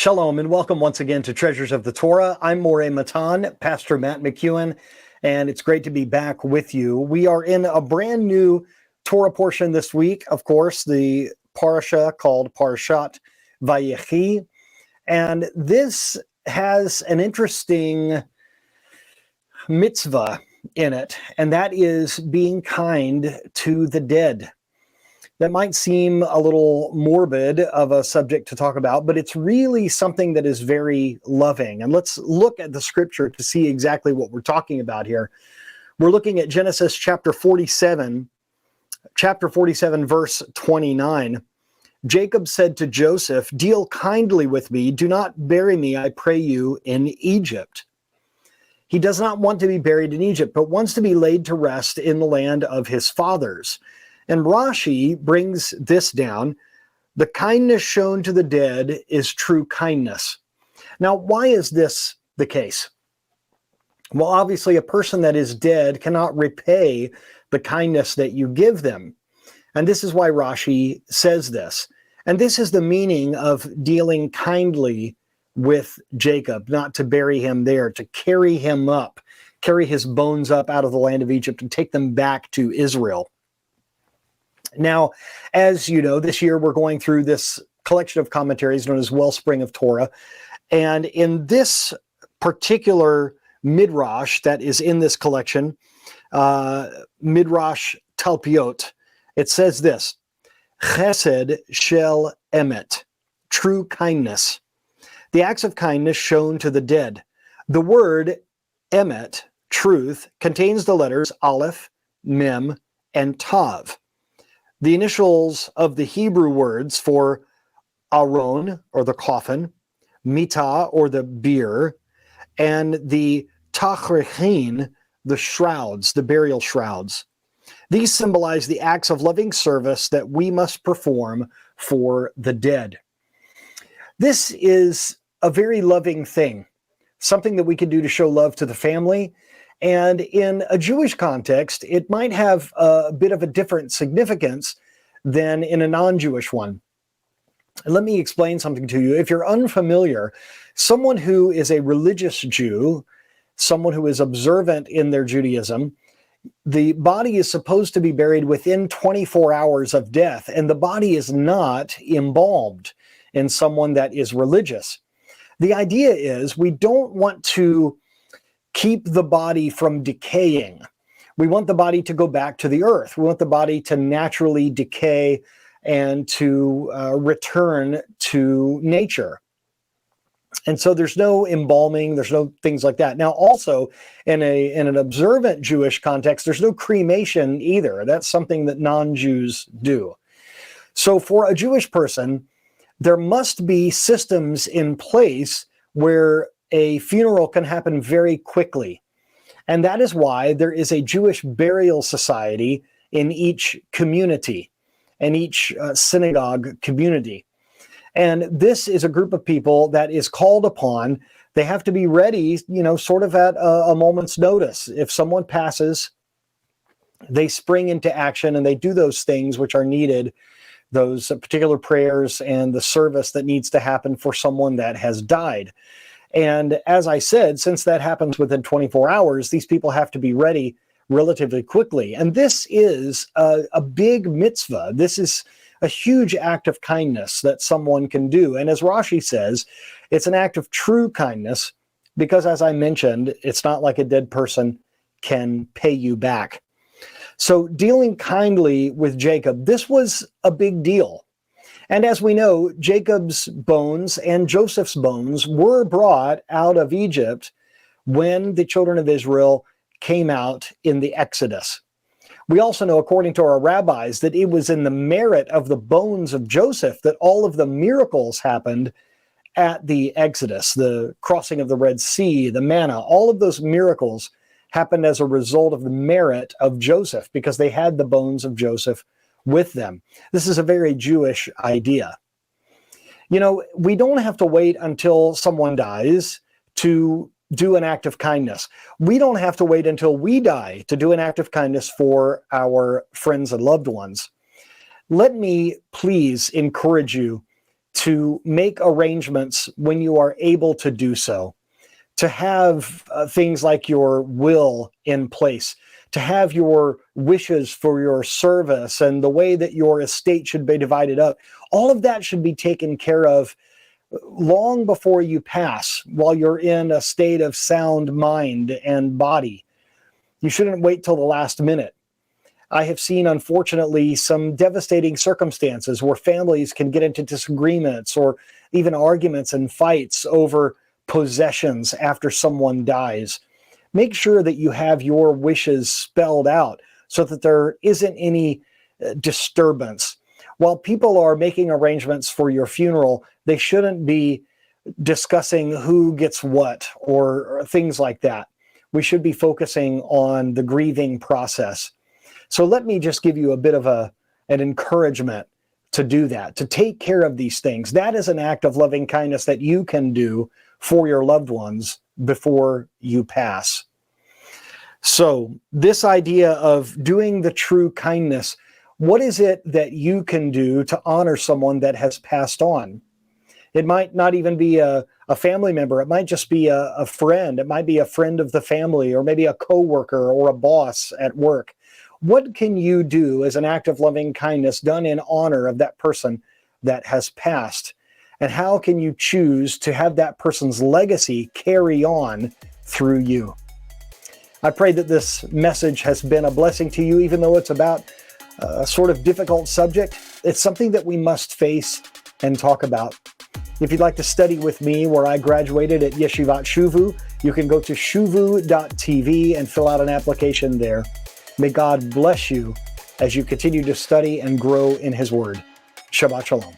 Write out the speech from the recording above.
Shalom and welcome once again to Treasures of the Torah. I'm Moreh Matan, Pastor Matt McEwen, and it's great to be back with you. We are in a brand new Torah portion this week, of course, the parasha called Parashat Vayechi, and this has an interesting mitzvah in it, and that is being kind to the dead. That might seem a little morbid of a subject to talk about, but it's really something that is very loving. And let's look at the scripture to see exactly what we're talking about here. We're looking at Genesis chapter 47, verse 29. Jacob said to Joseph, "Deal kindly with me. Do not bury me, I pray you, in Egypt." He does not want to be buried in Egypt, but wants to be laid to rest in the land of his fathers. And Rashi brings this down: the kindness shown to the dead is true kindness. Now, why is this the case? Well, obviously, a person that is dead cannot repay the kindness that you give them. And this is why Rashi says this. And this is the meaning of dealing kindly with Jacob, not to bury him there, to carry him up, carry his bones up out of the land of Egypt and take them back to Israel. Now, as you know, this year we're going through this collection of commentaries known as Wellspring of Torah. And in this particular midrash that is in this collection, Midrash Talpiot, it says this: Chesed shel emet, true kindness. The acts of kindness shown to the dead. The word emet, truth, contains the letters Aleph, Mem, and Tav. The initials of the Hebrew words for Aron, or the coffin, Mitah, or the bier, and the Tachrechin, the shrouds, the burial shrouds. These symbolize the acts of loving service that we must perform for the dead. This is a very loving thing, something that we can do to show love to the family. And in a Jewish context, it might have a bit of a different significance than in a non-Jewish one. And let me explain something to you. If you're unfamiliar, someone who is a religious Jew, someone who is observant in their Judaism, the body is supposed to be buried within 24 hours of death, and the body is not embalmed in someone that is religious. The idea is we don't want to keep the body from decaying. We want the body to go back to the earth. We want the body to naturally decay and to return to nature. And so there's no embalming, there's no things like that. Now, also in an observant Jewish context, there's no cremation either. That's something that non-Jews do. So for a Jewish person, there must be systems in place where a funeral can happen very quickly. And that is why there is a Jewish burial society in each community, in each synagogue community. And this is a group of people that is called upon. They have to be ready, sort of at a moment's notice. If someone passes, they spring into action and they do those things which are needed, those particular prayers and the service that needs to happen for someone that has died. And as I said, since that happens within 24 hours, these people have to be ready relatively quickly. And this is a big mitzvah. This is a huge act of kindness that someone can do. And as Rashi says, it's an act of true kindness because, as I mentioned, it's not like a dead person can pay you back. So dealing kindly with Jacob, this was a big deal. And as we know, Jacob's bones and Joseph's bones were brought out of Egypt when the children of Israel came out in the Exodus. We also know, according to our rabbis, that it was in the merit of the bones of Joseph that all of the miracles happened at the Exodus, the crossing of the Red Sea, the manna, all of those miracles happened as a result of the merit of Joseph because they had the bones of Joseph with them. This is a very Jewish idea. We don't have to wait until someone dies to do an act of kindness. We don't have to wait until we die to do an act of kindness for our friends and loved ones. Let me please encourage you to make arrangements when you are able to do so, to have things like your will in place, to have your wishes for your service and the way that your estate should be divided up. All of that should be taken care of long before you pass, while you're in a state of sound mind and body. You shouldn't wait till the last minute. I have seen, unfortunately, some devastating circumstances where families can get into disagreements or even arguments and fights over possessions after someone dies. Make sure that you have your wishes spelled out so that there isn't any disturbance. While people are making arrangements for your funeral, they shouldn't be discussing who gets what or things like that. We should be focusing on the grieving process. So let me just give you a bit of an encouragement to do that, to take care of these things. That is an act of loving kindness that you can do for your loved ones before you pass. So this idea of doing the true kindness, what is it that you can do to honor someone that has passed on? It might not even be a family member. It might just be a friend. It might be a friend of the family, or maybe a coworker or a boss at work. What can you do as an act of loving kindness done in honor of that person that has passed? And how can you choose to have that person's legacy carry on through you? I pray that this message has been a blessing to you, even though it's about a sort of difficult subject. It's something that we must face and talk about. If you'd like to study with me, where I graduated at Yeshivat Shuvu, you can go to shuvu.tv and fill out an application there. May God bless you as you continue to study and grow in His Word. Shabbat Shalom.